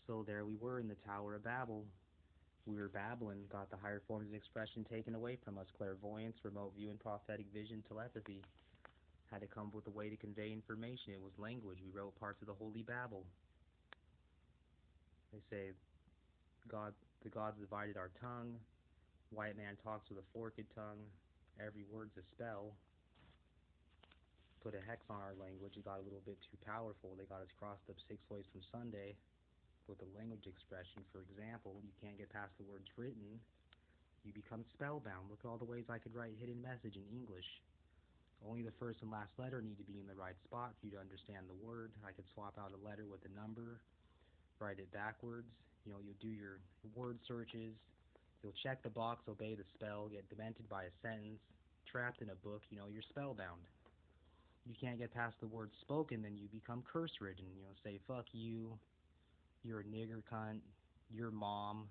So there we were in the Tower of Babel. We were babbling, got the higher forms of expression taken away from us: clairvoyance, remote view, and prophetic vision, telepathy. Had to come up with a way to convey information. It was language. We wrote parts of the Holy Babel. They say God, the gods divided our tongue. White man talks with a forked tongue. Every word's a spell. Put a hex on our language. It got a little bit too powerful. They got us crossed up 6 ways from Sunday with a language expression. For example, you can't get past the words written. You become spellbound. Look at all the ways I could write hidden message in English. Only the first and last letter need to be in the right spot for you to understand the word. I could swap out a letter with a number, write it backwards. You'll do your word searches. You'll check the box, obey the spell, get demented by a sentence, trapped in a book. You're spellbound. You can't get past the word spoken, then you become curse-ridden. Say, fuck you, you're a nigger cunt, your mom.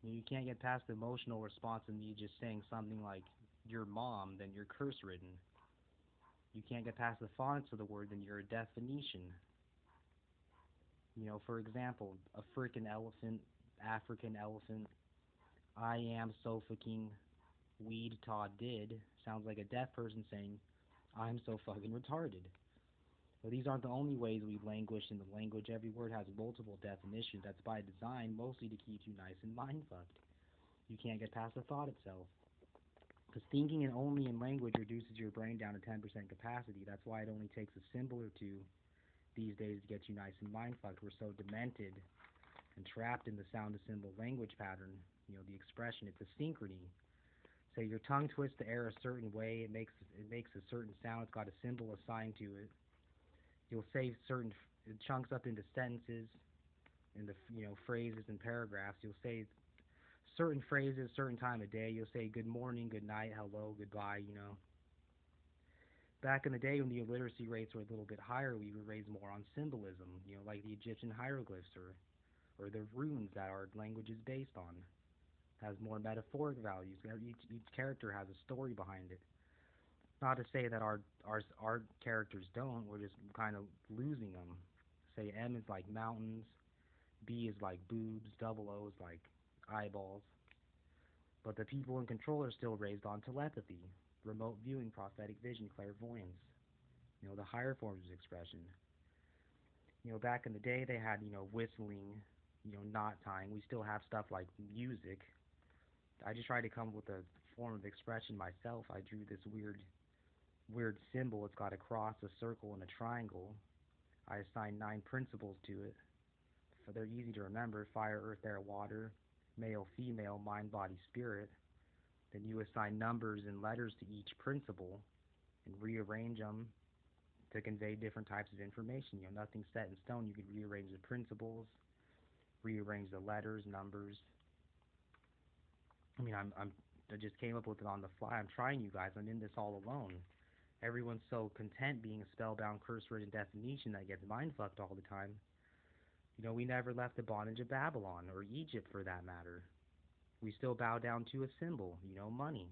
You can't get past the emotional response of me just saying something like your mom, then you're curse-ridden. You can't get past the phonics of the word, then you're a deaf-phoenician. For example, a freaking elephant, African elephant, I am so fucking weed Todd did, sounds like a deaf person saying, I'm so fucking retarded. But these aren't the only ways we've languished in the language. Every word has multiple definitions. That's by design, mostly to keep you nice and mind-fucked. You can't get past the thought itself. Because thinking and only in language reduces your brain down to 10% capacity. That's why it only takes a symbol or two these days to get you nice and mind-fucked. We're so demented and trapped in the sound to symbol language pattern. The expression, it's a synchrony. Say your tongue twists the air a certain way, it makes a certain sound, it's got a symbol assigned to it. You'll say certain chunks up into sentences, in the phrases and paragraphs. You'll say certain phrases, certain time of day. You'll say good morning, good night, hello, goodbye. Back in the day when the illiteracy rates were a little bit higher, we would raise more on symbolism. Like the Egyptian hieroglyphs or the runes that our language is based on. Has more metaphoric values. Each character has a story behind it. Not to say that our characters don't. We're just kind of losing them. Say M is like mountains, B is like boobs, double O is like eyeballs. But the people in control are still raised on telepathy, remote viewing, prophetic vision, clairvoyance. The higher forms of expression. Back in the day they had, whistling, knot tying. We still have stuff like music. I just tried to come up with a form of expression myself. I drew this weird symbol. It's got a cross, a circle, and a triangle. I assigned 9 principles to it. So they're easy to remember: fire, earth, air, water, male, female, mind, body, spirit. Then you assign numbers and letters to each principle and rearrange them to convey different types of information. Nothing's set in stone. You could rearrange the principles, rearrange the letters, numbers. I just came up with it on the fly. I'm trying, you guys. I'm in this all alone. Everyone's so content being a spellbound, curse-ridden definition that gets mind-fucked all the time. We never left the bondage of Babylon, or Egypt for that matter. We still bow down to a symbol, money.